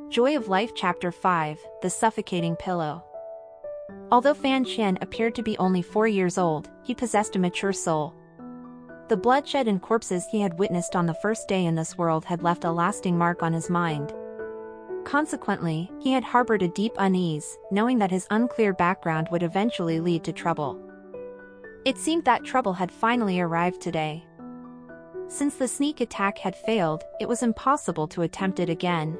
Joy of Life Chapter 5, The Suffocating Pillow. Although Xian appeared to be only 4 years old, he possessed a mature soul. The bloodshed and corpses he had witnessed on the first day in this world had left a lasting mark on his mind. Consequently, he had harbored a deep unease, knowing that his unclear background would eventually lead to trouble. It seemed that trouble had finally arrived today. Since the sneak attack had failed, it was impossible to attempt it again.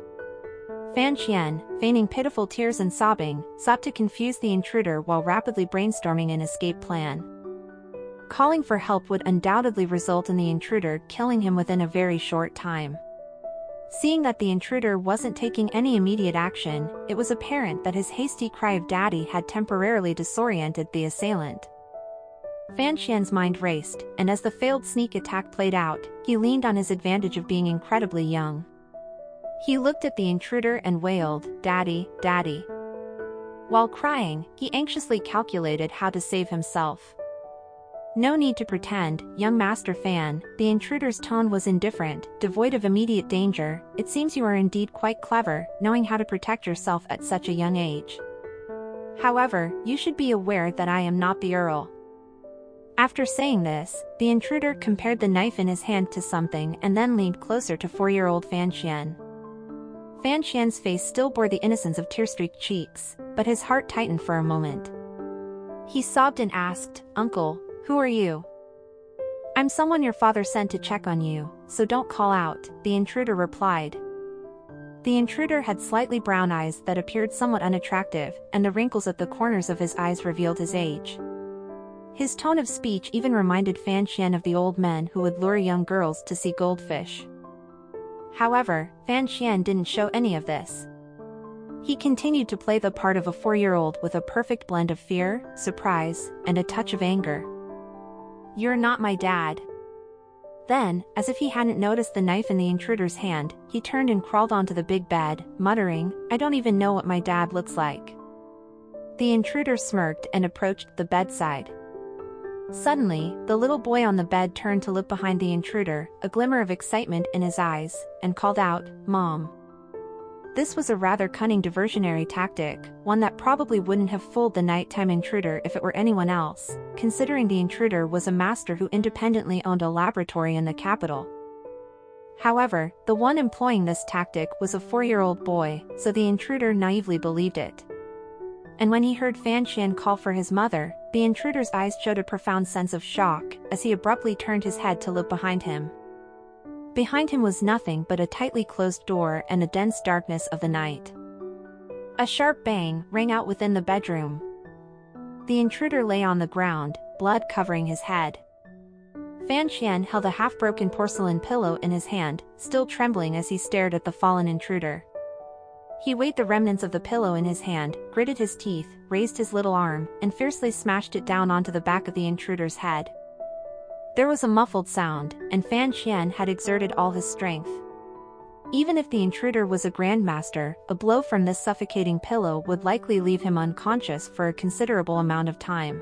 Xian, feigning pitiful tears and sobbing, sought to confuse the intruder while rapidly brainstorming an escape plan. Calling for help would undoubtedly result in the intruder killing him within a very short time. Seeing that the intruder wasn't taking any immediate action, it was apparent that his hasty cry of "Daddy" had temporarily disoriented the assailant. Xian's mind raced, and as the failed sneak attack played out, he leaned on his advantage of being incredibly young. He looked at the intruder and wailed, "Daddy, Daddy." While crying, he anxiously calculated how to save himself. "No need to pretend, young Master Xian," the intruder's tone was indifferent, devoid of immediate danger. "It seems you are indeed quite clever, knowing how to protect yourself at such a young age. However, you should be aware that I am not the Earl." After saying this, the intruder compared the knife in his hand to something and then leaned closer to 4-year-old Xian. Xian's face still bore the innocence of tear-streaked cheeks, but his heart tightened for a moment. He sobbed and asked, "Uncle, who are you?" "I'm someone your father sent to check on you, so don't call out," the intruder replied. The intruder had slightly brown eyes that appeared somewhat unattractive, and the wrinkles at the corners of his eyes revealed his age. His tone of speech even reminded Xian of the old men who would lure young girls to see goldfish. However, Xian didn't show any of this. He continued to play the part of a 4-year-old with a perfect blend of fear, surprise, and a touch of anger. "You're not my dad." Then, as if he hadn't noticed the knife in the intruder's hand, he turned and crawled onto the big bed, muttering, "I don't even know what my dad looks like." The intruder smirked and approached the bedside. Suddenly, the little boy on the bed turned to look behind the intruder, a glimmer of excitement in his eyes, and called out, "Mom." This was a rather cunning diversionary tactic, one that probably wouldn't have fooled the nighttime intruder if it were anyone else, considering the intruder was a master who independently owned a laboratory in the capital. However, the one employing this tactic was a 4-year-old boy, so the intruder naively believed it. And when he heard Xian call for his mother, the intruder's eyes showed a profound sense of shock, as he abruptly turned his head to look behind him. Behind him was nothing but a tightly closed door and the dense darkness of the night. A sharp bang rang out within the bedroom. The intruder lay on the ground, blood covering his head. Xian held a half-broken porcelain pillow in his hand, still trembling as he stared at the fallen intruder. He weighed the remnants of the pillow in his hand, gritted his teeth, raised his little arm, and fiercely smashed it down onto the back of the intruder's head. There was a muffled sound, and Xian had exerted all his strength. Even if the intruder was a grandmaster, a blow from this suffocating pillow would likely leave him unconscious for a considerable amount of time.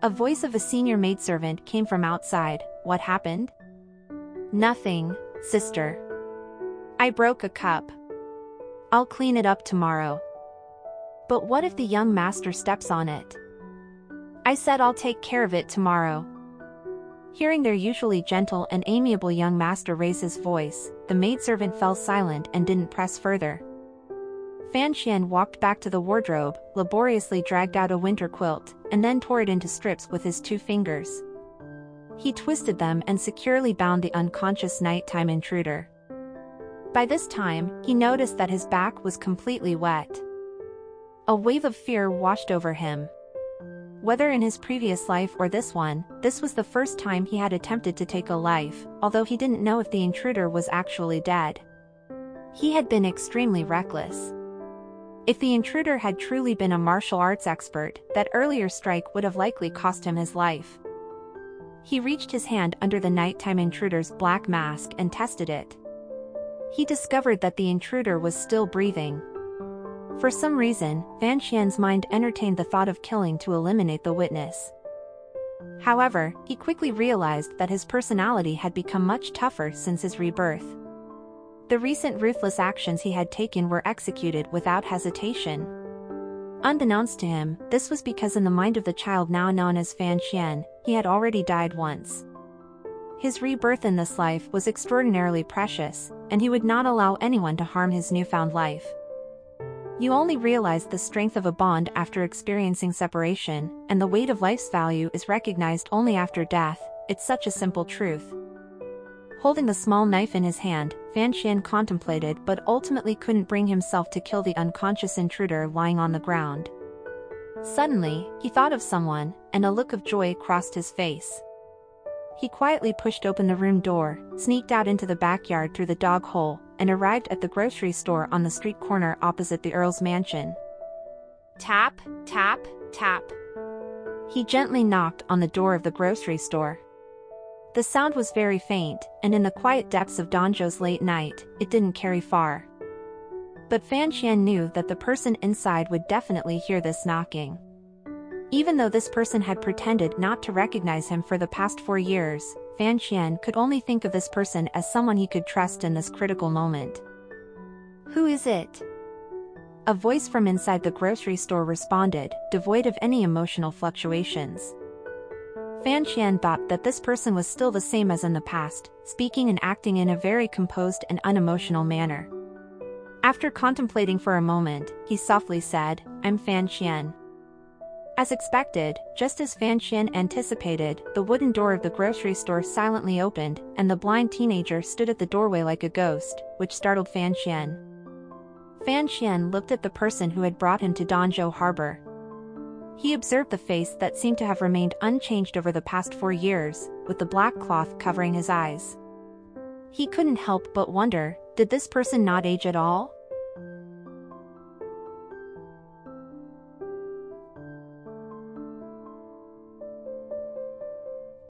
A voice of a senior maidservant came from outside. "What happened?" "Nothing, sister. I broke a cup. I'll clean it up tomorrow." "But what if the young master steps on it?" "I said I'll take care of it tomorrow." Hearing their usually gentle and amiable young master raise his voice, the maidservant fell silent and didn't press further. Xian walked back to the wardrobe, laboriously dragged out a winter quilt, and then tore it into strips with his 2 fingers. He twisted them and securely bound the unconscious nighttime intruder. By this time, he noticed that his back was completely wet. A wave of fear washed over him. Whether in his previous life or this one, this was the first time he had attempted to take a life, although he didn't know if the intruder was actually dead. He had been extremely reckless. If the intruder had truly been a martial arts expert, that earlier strike would have likely cost him his life. He reached his hand under the nighttime intruder's black mask and tested it. He discovered that the intruder was still breathing. For some reason, Xian's mind entertained the thought of killing to eliminate the witness. However, he quickly realized that his personality had become much tougher since his rebirth. The recent ruthless actions he had taken were executed without hesitation. Unbeknownst to him, this was because in the mind of the child now known as Fan Xian, he had already died once. His rebirth in this life was extraordinarily precious, and he would not allow anyone to harm his newfound life. You only realize the strength of a bond after experiencing separation, and the weight of life's value is recognized only after death. It's such a simple truth. Holding the small knife in his hand, Fan Xian contemplated but ultimately couldn't bring himself to kill the unconscious intruder lying on the ground. Suddenly, he thought of someone, and a look of joy crossed his face. He quietly pushed open the room door, sneaked out into the backyard through the dog hole, and arrived at the grocery store on the street corner opposite the Earl's mansion. Tap, tap, tap. He gently knocked on the door of the grocery store. The sound was very faint, and in the quiet depths of Danzhou's late night, it didn't carry far. But Fan Xian knew that the person inside would definitely hear this knocking. Even though this person had pretended not to recognize him for the past 4 years, Fan Xian could only think of this person as someone he could trust in this critical moment. "Who is it?" A voice from inside the grocery store responded, devoid of any emotional fluctuations. Fan Xian thought that this person was still the same as in the past, speaking and acting in a very composed and unemotional manner. After contemplating for a moment, he softly said, "I'm Fan Xian." As expected, just as Fan Xian anticipated, the wooden door of the grocery store silently opened, and the blind teenager stood at the doorway like a ghost, which startled Fan Xian. Fan Xian looked at the person who had brought him to Danzhou Harbor. He observed the face that seemed to have remained unchanged over the past 4 years, with the black cloth covering his eyes. He couldn't help but wonder, did this person not age at all?